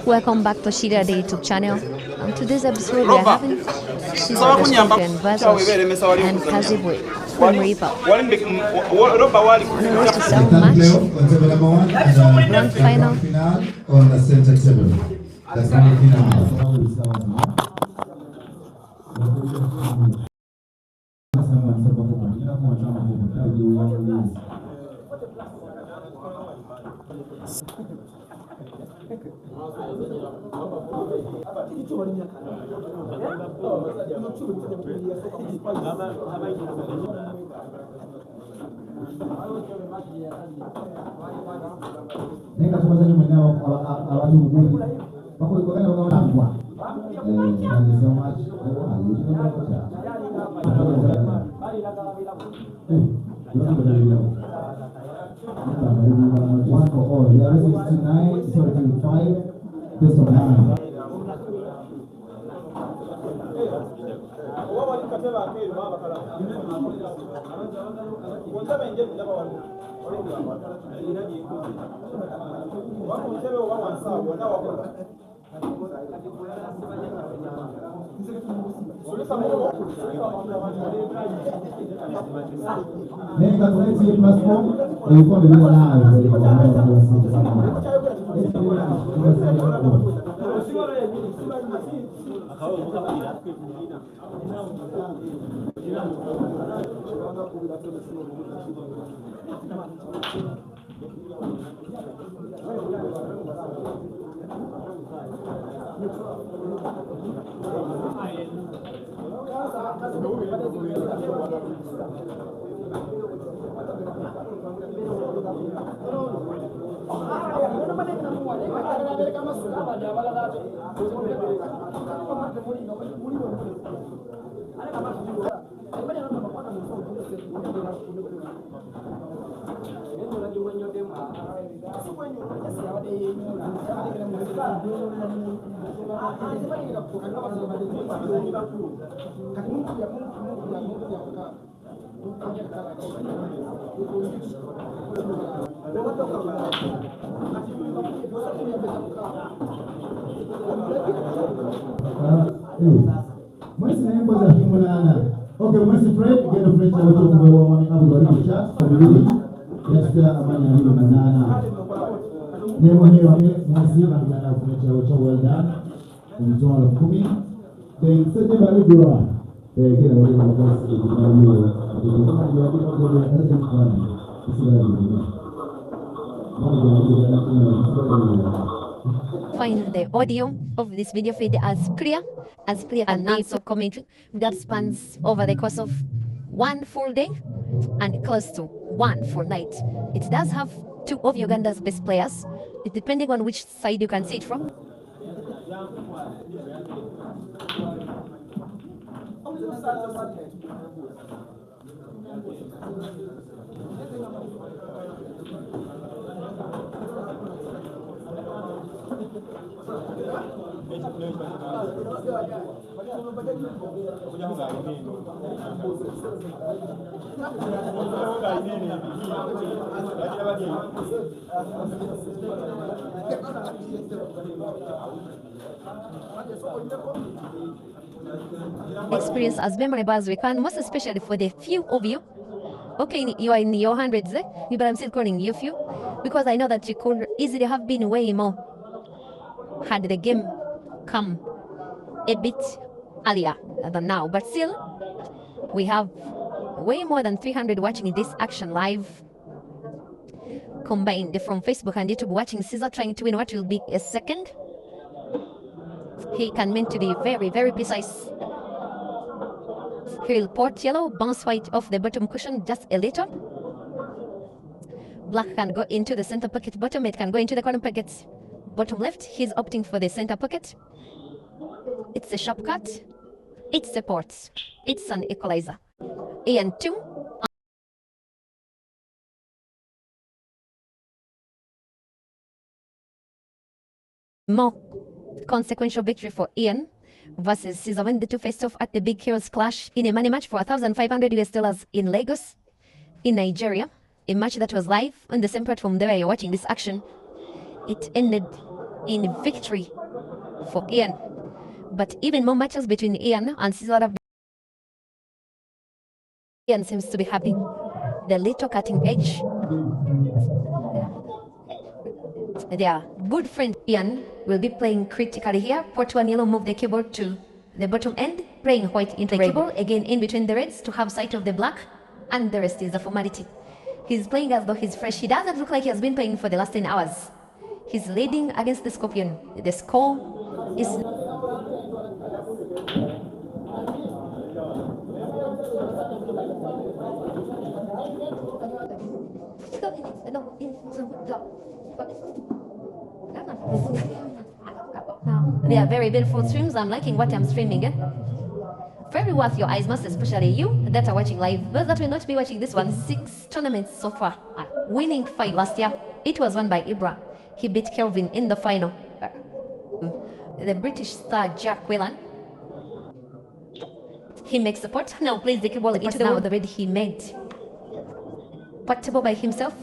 Welcome back to Shida the YouTube channel. On today's episode we are having CEASER versus and KAZIBWE from River. On a road to 7 match, grand final. On the center table. The grand final. One for all. We are 69, sorry, 25, based on 9. Then calculate your platform, and you call the Okay, once you pray, get a friend to the chat. Yes, well done. And all of Kumi. Then set them a little. Get a Find the audio of this video feed as clear and also commentary that spans over the course of one full day and close to one full night. It does have two of Uganda's best players, depending on which side you can see it from. Experience as memorable as we can, most especially for the few of you. Okay, you are in your hundreds, but I'm still calling you few because I know that you could easily have been way more had the game come a bit earlier than now. But still, we have way more than 300 watching this action live, combined from Facebook and YouTube, watching CEASER trying to win what will be a second. He can mean to be very, very precise. He will port yellow, bounce white off the bottom cushion just a little. Black can go into the center pocket bottom, it can go into the corner pocket bottom left. He's opting for the center pocket. It's a sharp cut. It's a port. It's an equalizer. And 2. More consequential victory for Ian versus CEASER when the two faced off at the Big Heroes Clash in a money match for $1,500 in Lagos, in Nigeria. A match that was live on the same platform there you're watching this action. It ended in victory for Ian. But even more matches between Ian and Caesar have Ian seems to be having the little cutting edge. Their good friend Ian will be playing critically here. Port 1 yellow move the keyboard to the bottom end, playing white into the keyboard, again in between the reds to have sight of the black, and the rest is a formality. He's playing as though he's fresh. He doesn't look like he has been playing for the last 10 hours. He's leading against the Scorpion. The score is... They are very beautiful streams. I'm liking what I'm streaming. Very worth your eyes, most especially you that are watching live. Those that will not be watching this one, 6 tournaments so far. Winning 5 last year. It was won by Ibra. He beat Kelvin in the final. The British star Jack Whelan. He makes the pot. Now plays the cue ball into the red he made. Portable by himself.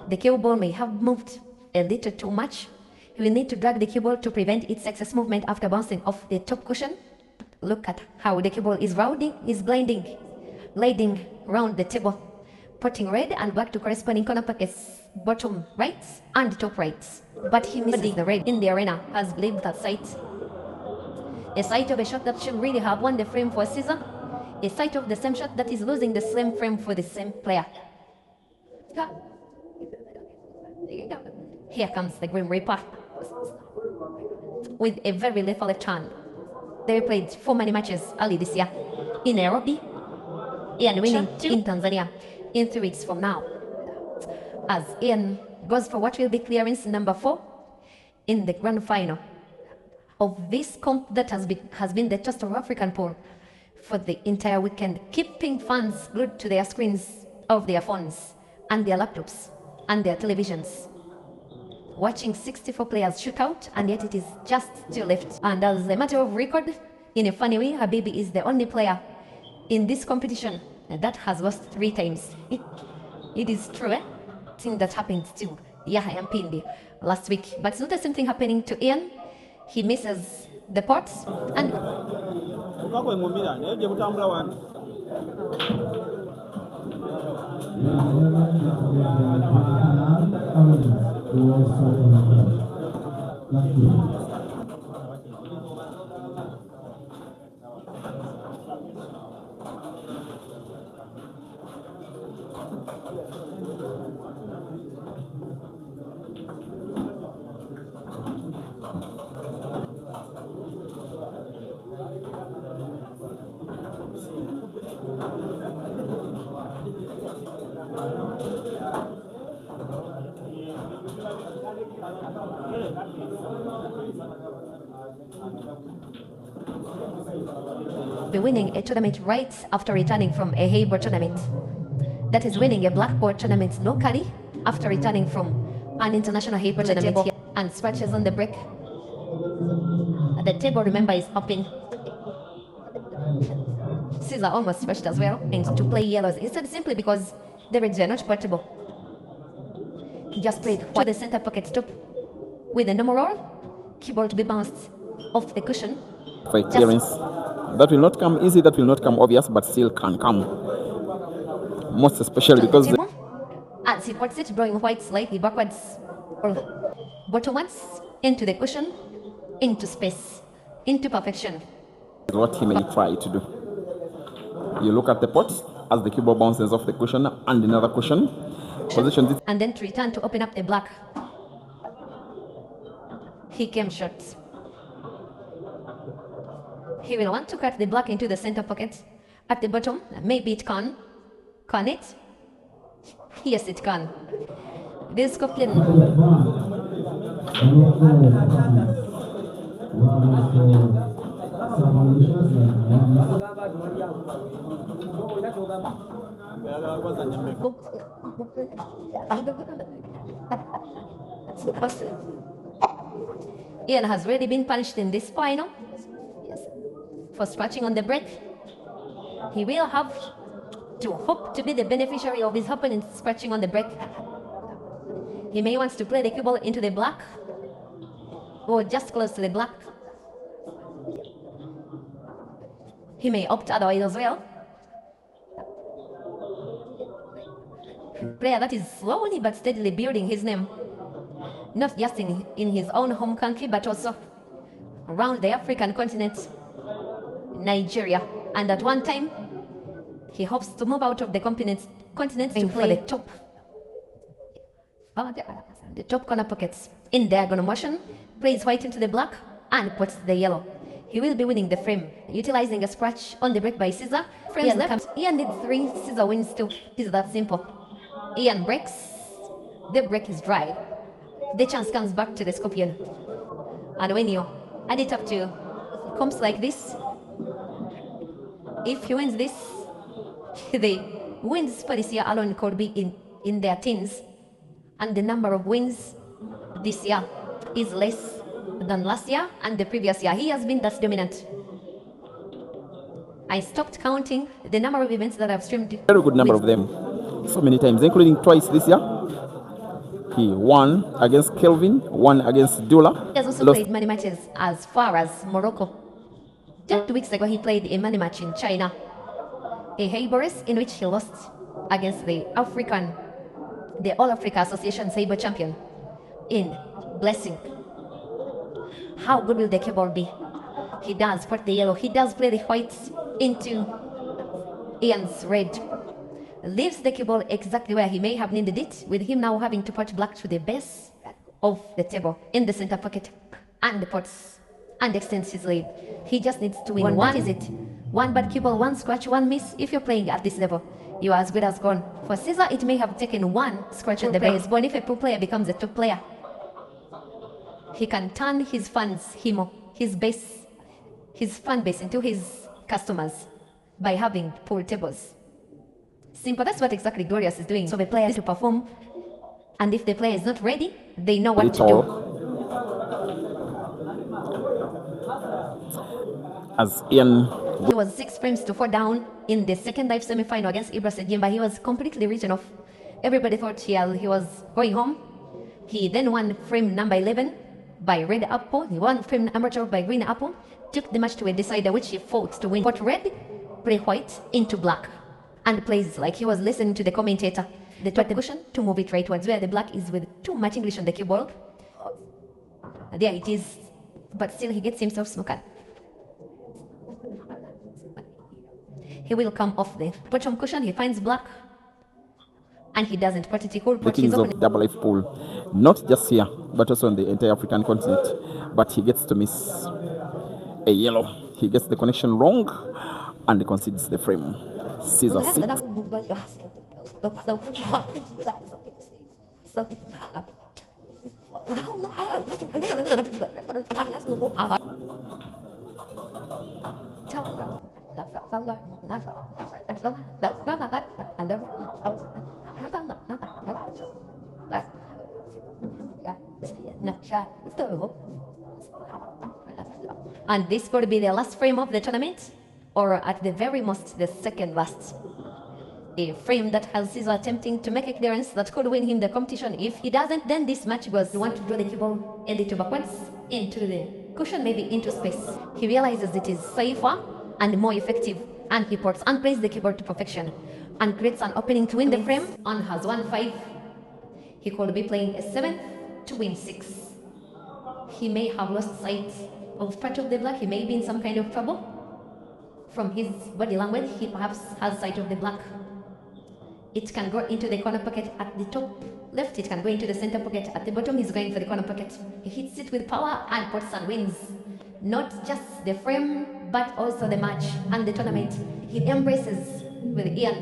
The cue ball may have moved a little too much. He will need to drag the cue ball to prevent its excess movement after bouncing off the top cushion. Look at how the cue ball is gliding round the table, putting red and black to corresponding corner pockets, bottom rights and top rights. But he missed the red in the arena, has believed that sight. A sight of a shot that should really have won the frame for Caesar. A sight of the same shot that is losing the same frame for the same player. Here comes the Grim Reaper with a very lethal left hand. They played 4 many matches early this year in Nairobi and winning 2 in Tanzania in 3 weeks from now. As Ian goes for what will be clearance number 4 in the grand final of this comp that has been the toast of African pool for the entire weekend, keeping fans glued to their screens of their phones and their laptops and their televisions, watching 64 players shoot out, and yet it is just 2 left. And as a matter of record, in a funny way, Habibi is the only player in this competition that has lost 3 times. It is true, eh? Thing that happened to Yahya Mpindi last week. But it's not the same thing happening to Ian. He misses the pots and... be winning a tournament right after returning from a Haber tournament. That is winning a blackboard tournament locally after returning from an international Haber tournament here, and scratches on the break. The table, remember, is open. Caesar almost scratched as well, and to play yellows instead, simply because the reds are not portable. He just played to the center pocket stop with a normal roll, keyboard to be bounced off the cushion. For clearance, that will not come easy, that will not come obvious, but still can come. Most especially because as he puts it, drawing white slightly backwards, or bottomwards, into the cushion, into space, into perfection. What he may try to do. You look at the pot as the keyboard bounces off the cushion and another cushion. Position this, and then to return to open up the black. He came short. He will want to cut the black into the center pocket at the bottom. Maybe it can. Can it? Yes, it can. This Scorpion. Ian has already been punished in this final. Yes. For scratching on the break. He will have to hope to be the beneficiary of his opponent scratching on the break. He may want to play the cue ball into the black or just close to the black. He may opt otherwise as well. Player that is slowly but steadily building his name, not just in his own home country, but also around the African continent, Nigeria. And at one time, he hopes to move out of the continent to play the top. The top corner pockets in diagonal motion, plays white into the black and puts the yellow. He will be winning the frame, utilizing a scratch on the break by CEASER. Frames left. Ian needs 3, CEASER wins 2. It's that simple. Ian breaks. The break is dry. The chance comes back to the Scorpion. And when you add it up to comps like this, if he wins this, the wins for this year alone could be in their teens. And the number of wins this year is less than last year and the previous year. He has been that dominant. I stopped counting the number of events that I've streamed. Very good number of them. So many times, including twice this year. He won against Kelvin, won against Dula. He has also played many matches as far as Morocco. Just 2 weeks ago, he played a money match in China, a Heiboris, in which he lost against the All Africa Association Sabre champion in Blessing. How good will the keyboard be? He does put the yellow, he does play the white into Ian's red. Leaves the keyboard exactly where he may have needed it, with him now having to put black to the base of the table in the center pocket and puts and extends his lead. He just needs to win. One is it? One bad keyboard, one scratch, one miss. If you're playing at this level, you are as good as gone. For CEASER, it may have taken one scratch on the base, but if a pro player becomes a top player, he can turn his fans, his fan base into his customers by having poor tables. Simple, that's what exactly Glorious is doing. So the player is to perform, and if the player is not ready, they know what to do. As Ian, he was 6 frames to 4 down in the second live semi-final against Ibra Sejim, but he was completely written off. Everybody thought he was going home. He then won frame number 11 by Red Apple. He won frame number 12 by Green Apple. Took the match to a decider, which he fought to win. Put red, play white into black, and plays like he was listening to the commentator. The top cushion to move it right towards where the black is with too much English on the keyboard. There it is, but still he gets himself smoked. He will come off the bottom cushion, he finds black, and he doesn't put it equal. The kings of double life pool, not just here, but also on the entire African continent. But he gets to miss a yellow. He gets the connection wrong, and he concedes the frame. CEASER 6. And this could be the last frame of the tournament, or at the very most the second last. A frame that has CEASER attempting to make a clearance that could win him the competition. If he doesn't, then this match goes. You want to draw the keyboard and it backwards into the cushion, maybe into space. He realizes it is safer and more effective, and he puts and plays the keyboard to perfection and creates an opening to win the frame. And has won 5. He could be playing a 7 to win 6. He may have lost sight of part of the black. He may be in some kind of trouble. From his body language, he perhaps has sight of the black. It can go into the corner pocket at the top left. It can go into the center pocket at the bottom. He's going for the corner pocket. He hits it with power and puts and wins. Not just the frame, but also the match and the tournament. He embraces with Ian.